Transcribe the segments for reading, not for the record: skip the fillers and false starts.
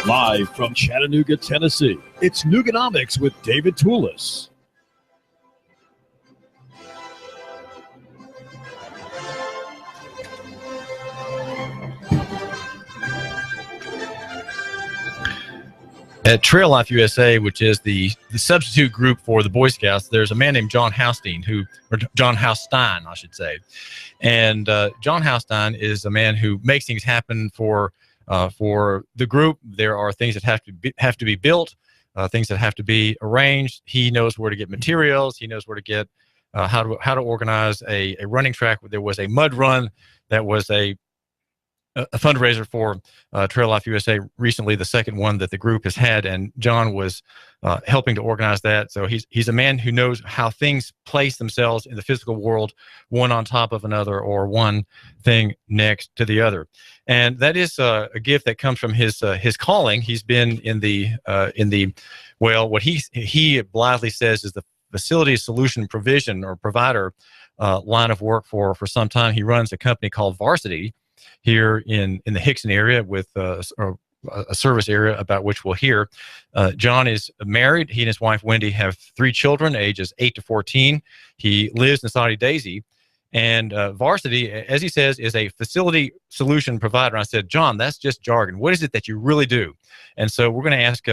Live from Chattanooga, Tennessee, it's Nooganomics with David Tulis. At Trail Life USA, which is the substitute group for the Boy Scouts, there's a man named John Haustein, John Haustein, I should say. And John Haustein is a man who makes things happen for the group. There are things that have to be built, things that have to be arranged. He knows where to get materials. He knows where to get how to organize a running track. There was a mud run that was a fundraiser for Trail Life USA recently, the second one that the group has had, and John was helping to organize that. So he's a man who knows how things place themselves in the physical world, one on top of another, or one thing next to the other. And that is a gift that comes from his calling. He's been in the what he blithely says is the facility solution provision or provider line of work for some time. He runs a company called Varsity here in the Hickson area with a service area about which we'll hear. John is married. He and his wife, Wendy, have 3 children, ages 8 to 14. He lives in Saudi Daisy. And Varsity, as he says, is a facility solution provider. I said, John, that's just jargon. What is it that you really do? And so we're going to ask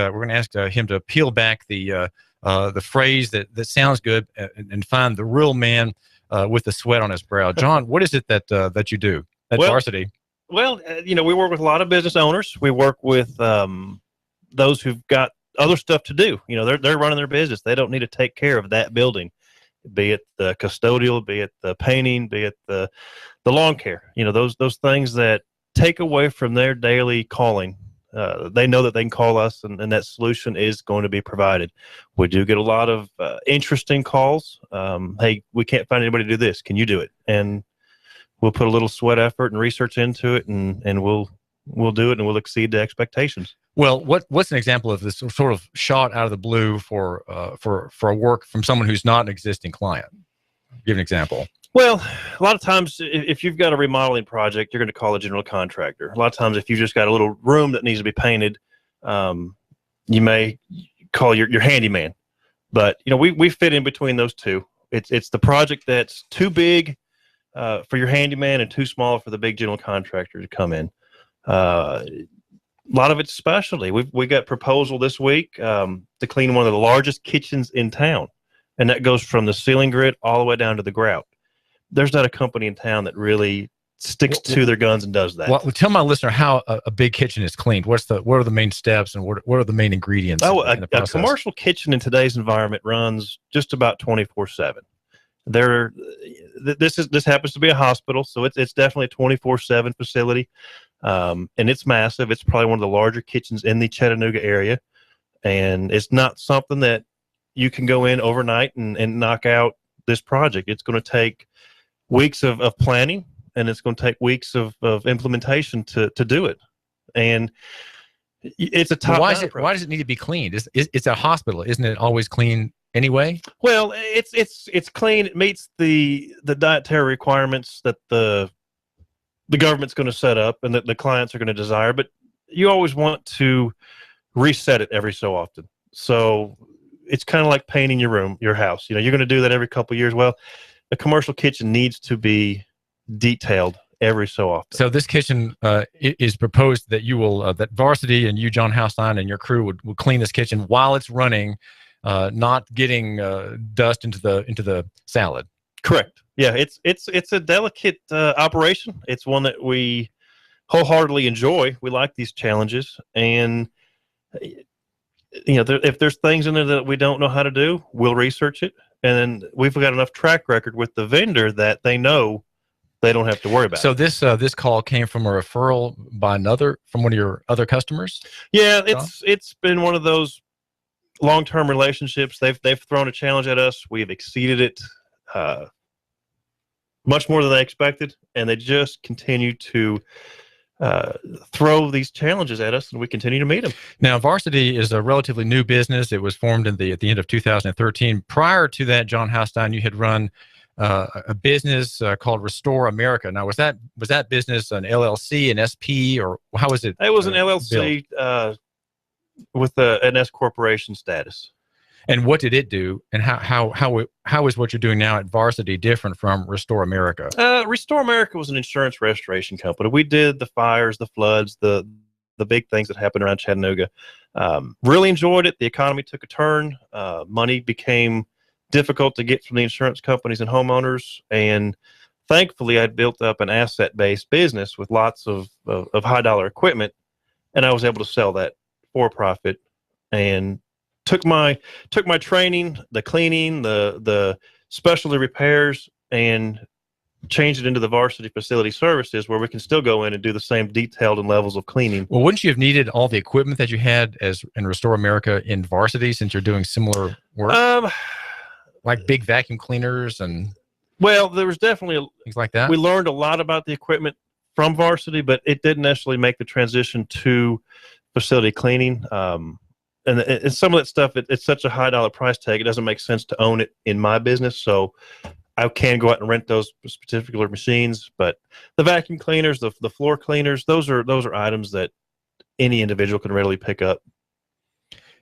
him to peel back the phrase that sounds good and find the real man with the sweat on his brow. John, what is it that you do at Varsity? Well, we work with a lot of business owners. We work with those who've got other stuff to do. They're running their business. They don't need to take care of that building, be it the custodial, be it the painting, be it the lawn care. Those things that take away from their daily calling. They know that they can call us, and that solution is going to be provided. We do get a lot of interesting calls. Hey, we can't find anybody to do this. Can you do it? And we'll put a little sweat effort and research into it, and we'll do it, and we'll exceed the expectations. Well, what's an example of this sort of shot out of the blue for a work from someone who's not an existing client? Give an example. Well, a lot of times, if you've got a remodeling project, you're going to call a general contractor. A lot of times, if you've just got a little room that needs to be painted, you may call your handyman. But we fit in between those two. It's the project that's too big for your handyman and too small for the big general contractor to come in. A lot of it's specialty. We got proposal this week to clean one of the largest kitchens in town, and that goes from the ceiling grid all the way down to the grout. There's not a company in town that really sticks to their guns and does that. Well, tell my listener how a big kitchen is cleaned. What are the main steps, and what are the main ingredients? A commercial kitchen in today's environment runs just about 24/7. This happens to be a hospital, so it's definitely a 24/7 facility, and it's massive. It's probably one of the larger kitchens in the Chattanooga area, and it's not something that you can go in overnight and knock out this project. It's going to take weeks of planning, and it's going to take weeks of implementation to do it. And it's a top. Why does it need to be cleaned? It's a hospital, isn't it? Always clean anyway. Well, it's clean. It meets the dietary requirements that the government's going to set up and that the clients are going to desire. But you always want to reset it every so often. So it's kind of like painting your house. You're going to do that every couple of years. Well, a commercial kitchen needs to be detailed every so often. So this kitchen is proposed that you will that Varsity and you, John Haustein, and your crew would clean this kitchen while it's running, not getting dust into the salad. Correct. Yeah, it's a delicate operation. It's one that we wholeheartedly enjoy. We like these challenges, and if there's things in there that we don't know how to do, we'll research it. And then we've got enough track record with the vendor that they know they don't have to worry about. So this call came from a referral from one of your other customers? Yeah, it's been one of those long-term relationships. They've thrown a challenge at us. We have exceeded it much more than they expected, and they just continue to throw these challenges at us, and we continue to meet them. Now, Varsity is a relatively new business. It was formed at the end of 2013. Prior to that, John Haustein, you had run a business called Restore America. Now, was that business an LLC, an SP, or how was it? It was an LLC. with an S corporation status. And what did it do? And how is what you're doing now at Varsity different from Restore America? Restore America was an insurance restoration company. We did the fires, the floods, the big things that happened around Chattanooga. Really enjoyed it. The economy took a turn. Money became difficult to get from the insurance companies and homeowners. And thankfully, I'd built up an asset-based business with lots of high-dollar equipment, and I was able to sell that for profit and took my training, the cleaning, the specialty repairs, and changed it into the Varsity Facility Services, where we can still go in and do the same detailed and levels of cleaning. Well, wouldn't you have needed all the equipment that you had as in Restore America in Varsity, since you're doing similar work? Like big vacuum cleaners and... Well, there was definitely things like that. We learned a lot about the equipment from Varsity, but it didn't necessarily make the transition to facility cleaning. And some of that stuff, it's such a high-dollar price tag, it doesn't make sense to own it in my business. So I can go out and rent those particular machines. But the vacuum cleaners, the floor cleaners, those are items that any individual can readily pick up.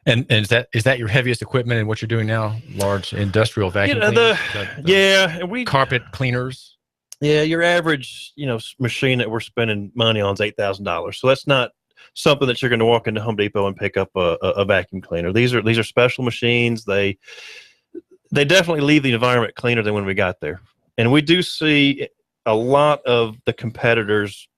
And is that your heaviest equipment in what you're doing now? Large industrial vacuum cleaners? And we carpet cleaners. Yeah, your average machine that we're spending money on is $8,000. So that's not something that you're going to walk into Home Depot and pick up a vacuum cleaner. These are special machines. They definitely leave the environment cleaner than when we got there. And we do see a lot of the competitors.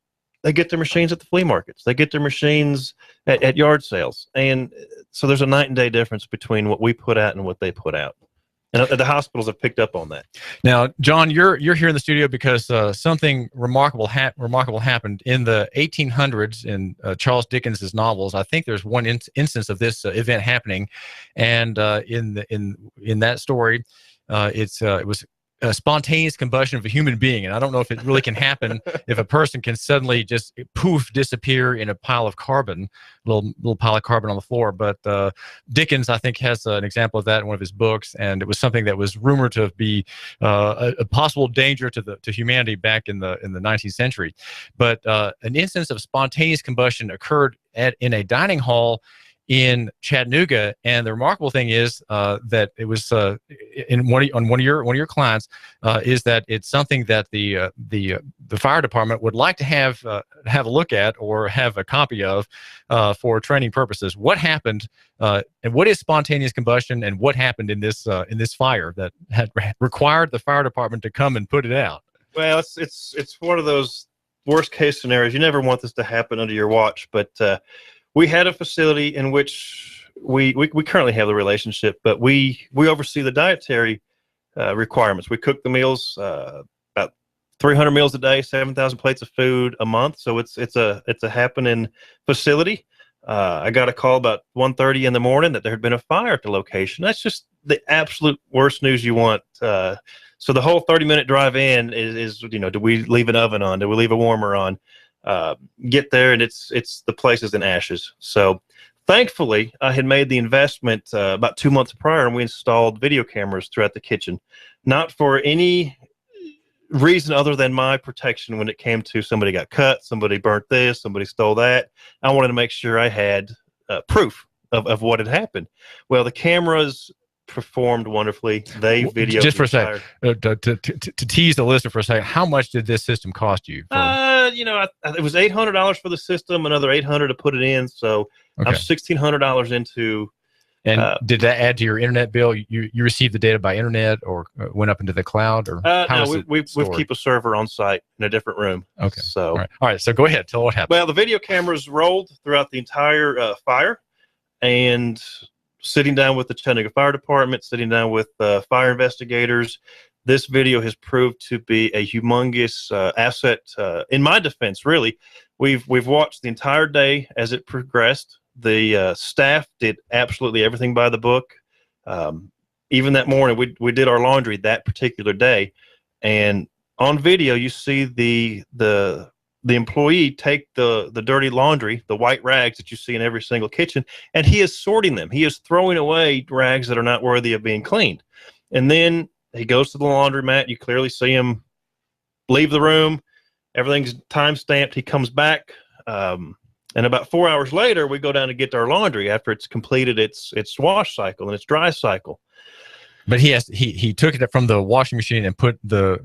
They get their machines at the flea markets. They get their machines at yard sales. And so there's a night and day difference between what we put out and what they put out. And the hospitals have picked up on that. Now, John, you're here in the studio because something remarkable happened in the 1800s in Charles Dickens's novels. I think there's one instance of this event happening, and in that story, it was a spontaneous combustion of a human being. And I don't know if it really can happen if a person can suddenly just poof disappear in a pile of carbon, little pile of carbon on the floor. But Dickens, I think, has an example of that in one of his books, and it was something that was rumored to be a possible danger to humanity back in the 19th century. But an instance of spontaneous combustion occurred in a dining hall in Chattanooga, and the remarkable thing is that it was on one of your clients is that it's something that the fire department would like to have a look at or have a copy of for training purposes. What happened, and what is spontaneous combustion, and what happened in this fire that had required the fire department to come and put it out? Well, it's one of those worst case scenarios. You never want this to happen under your watch, but we had a facility in which we currently have the relationship, but we oversee the dietary requirements. We cook the meals, about 300 meals a day, 7,000 plates of food a month. So it's a happening facility. I got a call about 1:30 in the morning that there had been a fire at the location. That's just the absolute worst news you want. So the whole 30-minute drive in is do we leave an oven on? Do we leave a warmer on? Get there, and it's the place is in ashes. So thankfully, I had made the investment about 2 months prior, and we installed video cameras throughout the kitchen, not for any reason other than my protection when it came to somebody got cut, somebody burnt this, somebody stole that. I wanted to make sure I had proof of what had happened. Well, the cameras performed wonderfully. They videoed just for a second to tease the listener for a second. How much did this system cost you? It was $800 for the system, another $800 to put it in. So okay. I'm $1,600 into. And did that add to your internet bill? You received the data by internet, or went up into the cloud, or no? We keep a server on site in a different room. Okay. So all right. So go ahead. Tell what happened. Well, the video cameras rolled throughout the entire fire, and sitting down with the Chattanooga Fire Department, sitting down with fire investigators, this video has proved to be a humongous asset. In my defense, really, we've watched the entire day as it progressed. The staff did absolutely everything by the book. Even that morning, we did our laundry that particular day, and on video, you see the employee take the dirty laundry, the white rags that you see in every single kitchen, and he is sorting them. He is throwing away rags that are not worthy of being cleaned. And then he goes to the laundromat. You clearly see him leave the room. Everything's time stamped. He comes back. And about 4 hours later, we go down to get our laundry after it's completed its wash cycle and its dry cycle. But he took it from the washing machine and put the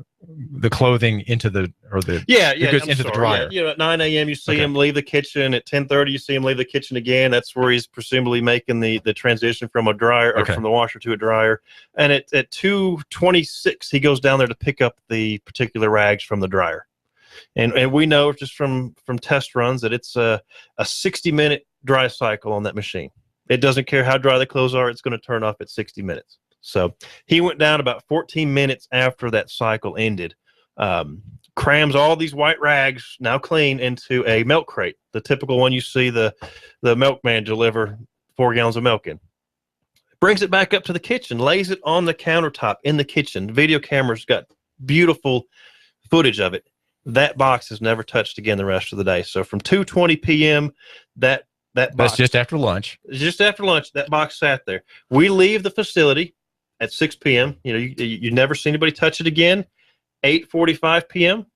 clothing into the goods into the dryer. Yeah, at 9 a.m. you see him leave the kitchen. At 10:30 you see him leave the kitchen again. That's where he's presumably making the transition from a dryer or from the washer to a dryer. And at 2:26 he goes down there to pick up the particular rags from the dryer. And we know just from test runs that it's a 60-minute dry cycle on that machine. It doesn't care how dry the clothes are; it's going to turn off at 60 minutes. So he went down about 14 minutes after that cycle ended, crams all these white rags, now clean, into a milk crate, the typical one you see the milkman deliver 4 gallons of milk in. Brings it back up to the kitchen, lays it on the countertop in the kitchen. The video camera's got beautiful footage of it. That box is never touched again the rest of the day. So from 2:20 p.m., that box. That's just after lunch. Just after lunch, that box sat there. We leave the facility at 6 p.m. You never see anybody touch it again. 8:45 p.m.,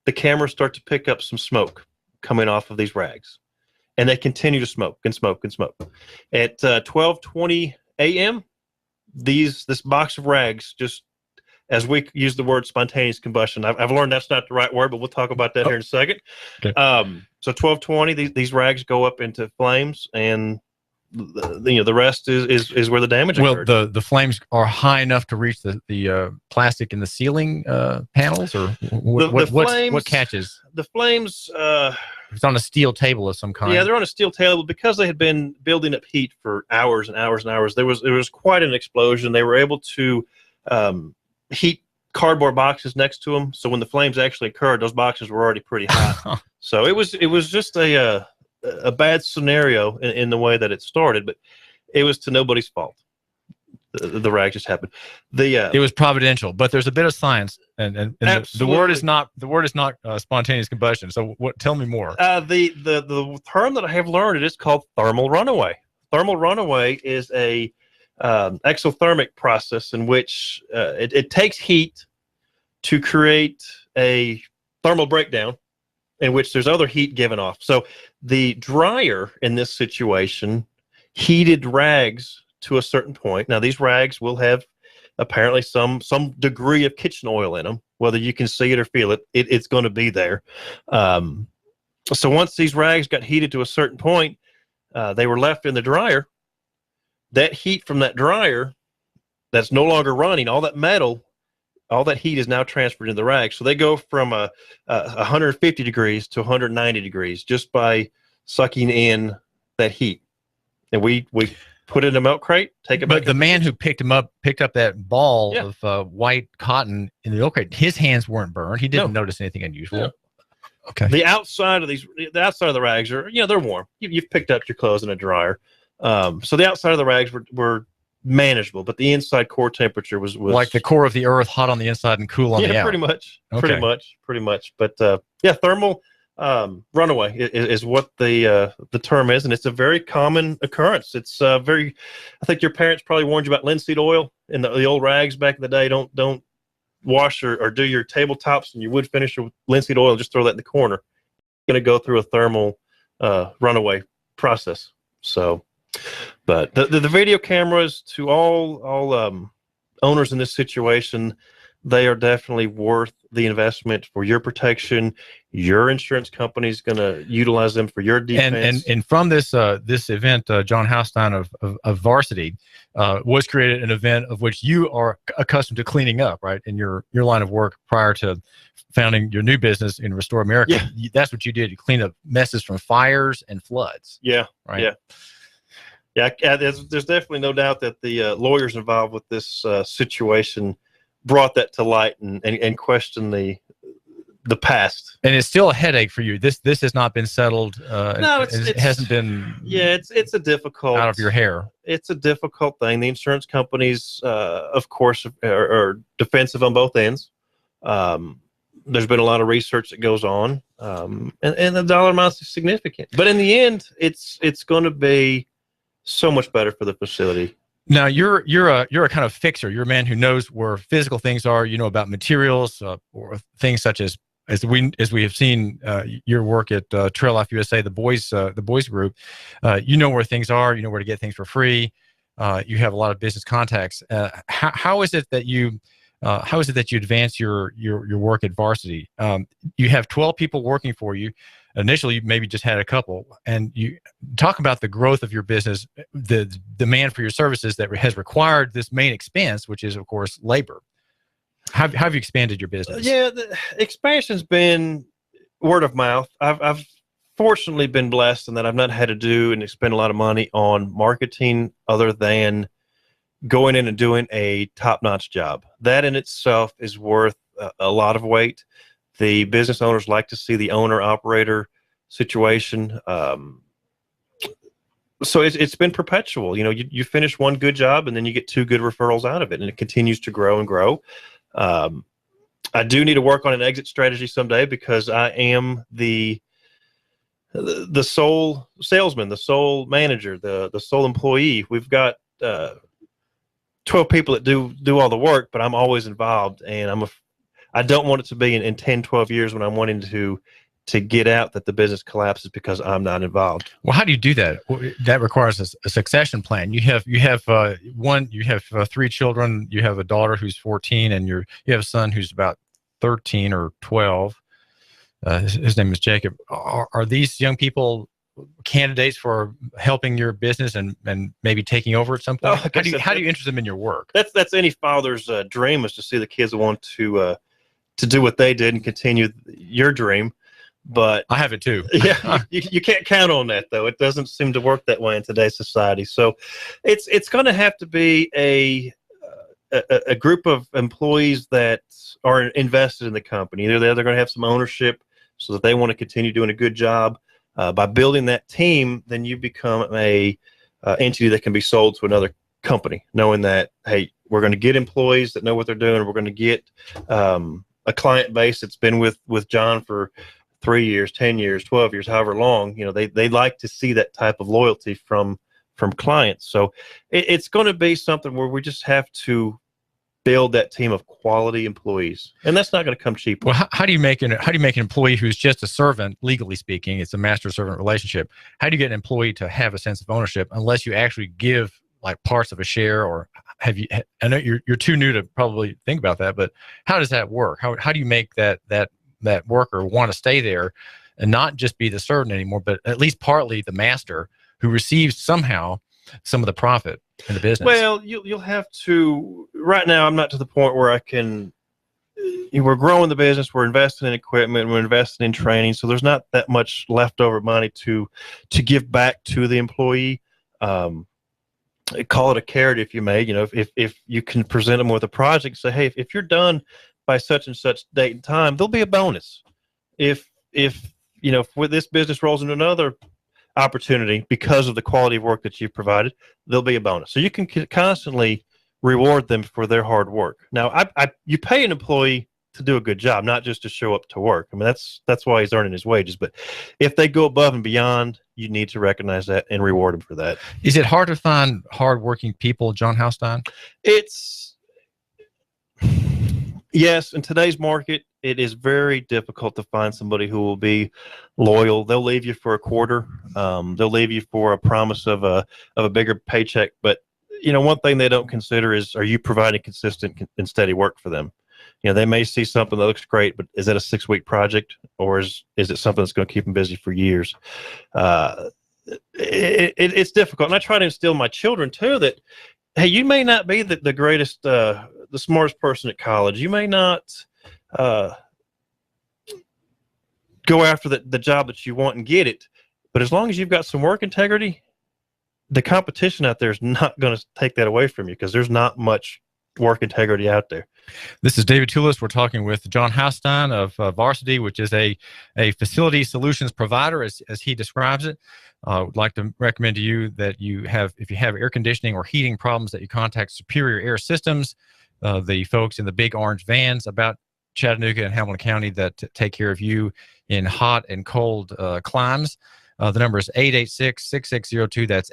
the cameras start to pick up some smoke coming off of these rags. And they continue to smoke and smoke and smoke. At 12:20 a.m., this box of rags, just as we use the word spontaneous combustion, I've learned that's not the right word, but we'll talk about that here in a second. Okay. So 12:20, these rags go up into flames, and the rest is where the damage occurred. Well, the flames are high enough to reach the plastic in the ceiling panels, or what catches? The flames. It's on a steel table of some kind. Yeah, they're on a steel table because they had been building up heat for hours and hours and hours. There was quite an explosion. They were able to heat cardboard boxes next to them, so when the flames actually occurred, those boxes were already pretty hot. So it was just a bad scenario in the way that it started, but it was to nobody's fault. The rag just happened. It was providential, but there's a bit of science, and the word is not spontaneous combustion. So tell me more. The term that I have learned, it is called thermal runaway. Thermal runaway is a exothermic process in which it takes heat to create a thermal breakdown in which there's other heat given off. So the dryer in this situation heated rags to a certain point. Now these rags will have apparently some degree of kitchen oil in them, whether you can see it or feel it, it's going to be there. So once these rags got heated to a certain point, they were left in the dryer. That heat from that dryer that's no longer running, all that metal, all that heat is now transferred into the rag. So they go from 150 degrees to 190 degrees just by sucking in that heat. And we put it in a milk crate, take it back. But the man who picked up that ball of white cotton in the milk crate, his hands weren't burned. He didn't notice anything unusual. No. Okay. The outside of the rags are, they're warm. You've picked up your clothes in a dryer. So the outside of the rags were manageable, but the inside core temperature was like the core of the earth, hot on the inside and cool on the out. Pretty much. But thermal runaway is what the term is, and it's a very common occurrence. It's I think your parents probably warned you about linseed oil in the old rags back in the day. Don't wash or do your tabletops and your wood finisher with linseed oil. Just throw that in the corner. You're going to go through a thermal runaway process. So. But the video cameras, to all owners in this situation, they are definitely worth the investment for your protection. Your insurance company is going to utilize them for your defense. And from this event, John Haustein of Varsity was created an event of which you are accustomed to cleaning up, right? In your line of work prior to founding your new business in Restore America. Yeah. That's what you did. You cleaned up messes from fires and floods. Yeah. Right. Yeah. Yeah, there's definitely no doubt that the lawyers involved with this situation brought that to light and questioned the past. And it's still a headache for you. This has not been settled. No, it hasn't been. Yeah, it's a difficult out of your hair. It's a difficult thing. The insurance companies, of course, are defensive on both ends. There's been a lot of research that goes on, and the dollar amounts is significant. But in the end, it's going to be so much better for the facility. Now you're a kind of fixer. You're a man who knows where physical things are. You know about materials or things such as as we have seen your work at Trail Life USA, the boys group, you know where things are, you know where to get things for free. You have a lot of business contacts. How is it that you advance your work at Varsity? You have 12 people working for you. Initially, you maybe just had a couple, and you talk about the growth of your business, the demand for your services that has required this main expense, which is, of course, labor. How have you expanded your business? Yeah, the expansion's been word of mouth. I've fortunately been blessed in that I've not had to do and spend a lot of money on marketing other than going in and doing a top-notch job. That in itself is worth a lot of weight. The business owners like to see the owner-operator situation. So it's been perpetual. You know, you finish one good job and then you get 2 good referrals out of it, and it continues to grow and grow. I do need to work on an exit strategy someday because I am the sole salesman, the sole manager, the sole employee. We've got 12 people that do all the work, but I'm always involved, and I don't want it to be in 10, 12 years when I'm wanting to get out that the business collapses because I'm not involved. Well, how do you do that? That requires a succession plan. You have 3 children. You have a daughter who's 14, and you have a son who's about 13 or 12. His name is Jacob. Are these young people candidates for helping your business and maybe taking over at some point? How do you interest them in your work? That's any father's dream, is to see the kids want to do what they did and continue your dream. But I have it too. Yeah, you can't count on that, though. It doesn't seem to work that way in today's society. So it's going to have to be a group of employees that are invested in the company. Either they're going to have some ownership so that they want to continue doing a good job. By building that team, then you become a entity that can be sold to another company, knowing that, hey, we're going to get employees that know what they're doing. We're going to get a client base that's been with John for 3 years, 10 years, 12 years, however long. You know, they like to see that type of loyalty from clients. So it's going to be something where we just have to build that team of quality employees, and that's not going to come cheap. Well, how do you make an employee who's just a servant? Legally speaking, it's a master-servant relationship. How do you get an employee to have a sense of ownership unless you actually give like parts of a share? Or have you? I know you're too new to probably think about that, but how does that work? How do you make that worker want to stay there and not just be the servant anymore, but at least partly the master who receives somehow some of the profit in the business? Well, you'll have to. Right now, I'm not to the point where I can. We're growing the business. We're investing in equipment. We're investing in training. So there's not that much leftover money to give back to the employee. Call it a carrot, if you may. You know, if you can present them with a project, say, hey, if you're done by such and such date and time, there'll be a bonus. If you know, if this business rolls into another opportunity because of the quality of work that you've provided, there'll be a bonus. So you can constantly reward them for their hard work. Now, you pay an employee to do a good job, not just to show up to work. I mean, that's why he's earning his wages. But if they go above and beyond, you need to recognize that and reward them for that. Is it hard to find hardworking people, John Haustein? Yes, in today's market, it is very difficult to find somebody who will be loyal. They'll leave you for a quarter. They'll leave you for a promise of a bigger paycheck. But you know, one thing they don't consider is, are you providing consistent and steady work for them? You know, they may see something that looks great, but is that a 6-week project, or is it something that's going to keep them busy for years? It's difficult, and I try to instill in my children too that, hey, you may not be the greatest, the smartest person at college. You may not go after the job that you want and get it, but as long as you've got some work integrity, the competition out there is not going to take that away from you, because there's not much work integrity out there. This is David Tulis. We're talking with John Haustein of Varsity, which is a facility solutions provider, as he describes it. I would like to recommend to you that if you have air conditioning or heating problems, that you contact Superior Air Systems, the folks in the big orange vans about Chattanooga and Hamilton County that take care of you in hot and cold climes. The number is 886-6602. That's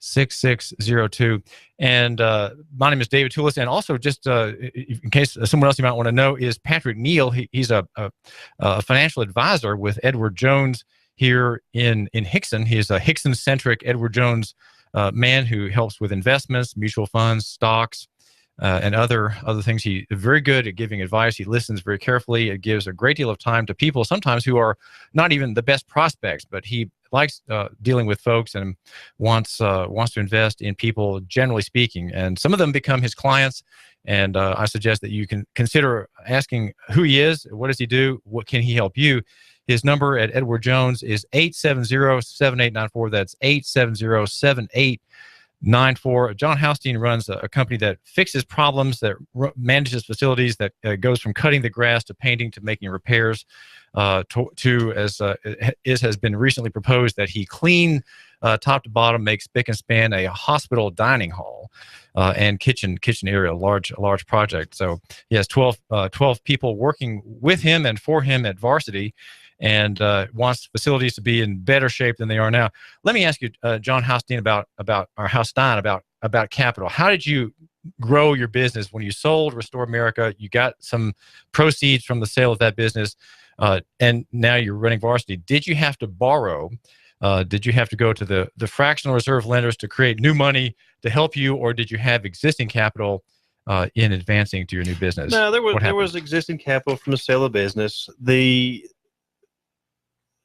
6602. And my name is David Tulis. And also, just in case someone else you might want to know, is Patrick Neal. He's a financial advisor with Edward Jones here in Hickson. He is a Hickson-centric Edward Jones man who helps with investments, mutual funds, stocks, and other things. He's very good at giving advice. He listens very carefully. It gives a great deal of time to people sometimes who are not even the best prospects, but he likes dealing with folks and wants to invest in people, generally speaking. And some of them become his clients. And I suggest that you can consider asking who he is, what does he do, what can he help you. His number at Edward Jones is 870-7894. That's 870-7894. John Haustein runs a company that fixes problems, that manages facilities, that goes from cutting the grass to painting to making repairs, to as has been recently proposed, that he clean top to bottom, makes spick and span a hospital dining hall and kitchen area, a large project. So he has 12 people working with him and for him at Varsity, and wants facilities to be in better shape than they are now. Let me ask you, John Haustein, about capital. How did you grow your business when you sold Restore America? You got some proceeds from the sale of that business, and now you're running Varsity. Did you have to borrow? Did you have to go to the fractional reserve lenders to create new money to help you, or did you have existing capital in advancing to your new business? No, there was existing capital from the sale of business.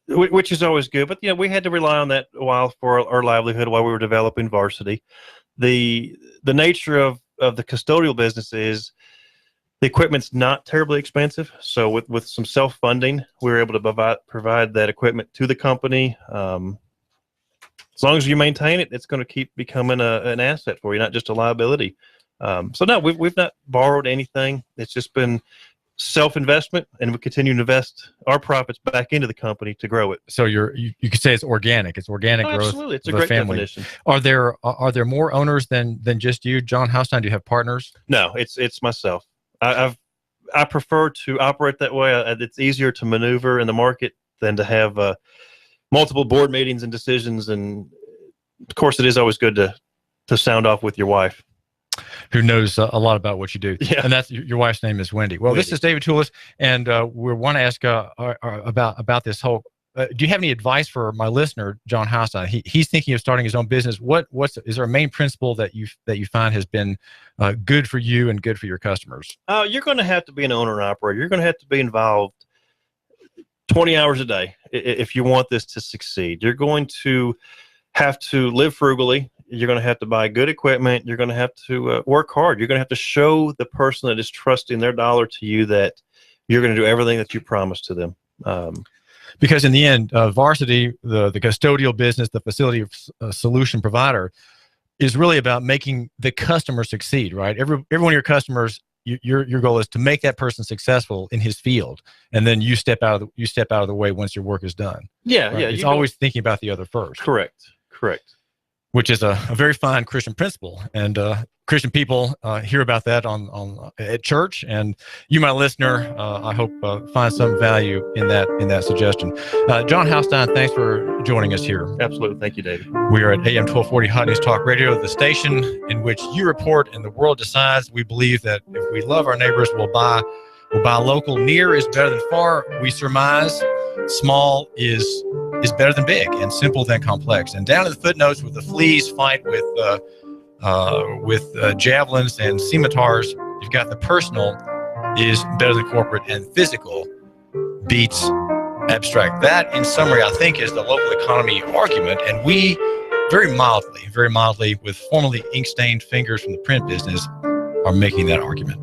Which is always good, but we had to rely on that a while for our livelihood while we were developing Varsity. The nature of the custodial business is the equipment's not terribly expensive. So with some self-funding, we were able to provide that equipment to the company. As long as you maintain it, it's going to keep becoming an asset for you, not just a liability. So no, we've not borrowed anything. It's just been self-investment, and we continue to invest our profits back into the company to grow it. So you could say it's organic. It's organic growth. Absolutely, it's a great definition. Are there more owners than just you, John Haustein? Do you have partners? No, it's myself. I prefer to operate that way. It's easier to maneuver in the market than to have multiple board meetings and decisions. And of course, it is always good to sound off with your wife, who knows a lot about what you do. Yeah. And that's your wife's name is Wendy. Well, This is David Tulis, and we want to ask about this whole. Do you have any advice for my listener, John Haustein? He's thinking of starting his own business. Is there a main principle that you find has been good for you and good for your customers? You're going to have to be an owner and operator. You're going to have to be involved 20 hours a day if you want this to succeed. You're going to have to live frugally. You're going to have to buy good equipment. You're going to have to work hard. You're going to have to show the person that is trusting their dollar to you that you're going to do everything that you promised to them. Because in the end, Varsity, the custodial business, the facility solution provider, is really about making the customer succeed, right? Every one of your customers, your goal is to make that person successful in his field, and then you step out of the way once your work is done. Yeah, right? yeah. It's always thinking about the other first. Correct. Which is a very fine Christian principle, and Christian people hear about that at church. And you, my listener, I hope find some value in that suggestion. John Haustein, thanks for joining us here. Absolutely, thank you, David. We are at AM 1240 Hot News Talk Radio, the station in which you report and the world decides. We believe that if we love our neighbors, we'll buy local. Near is better than far. We surmise small is better than big, and simple than complex. And down in the footnotes, with the fleas fight with javelins and scimitars, you've got the personal is better than corporate, and physical beats abstract. That, in summary, I think, is the local economy argument. And we very mildly, with formerly ink-stained fingers from the print business, are making that argument.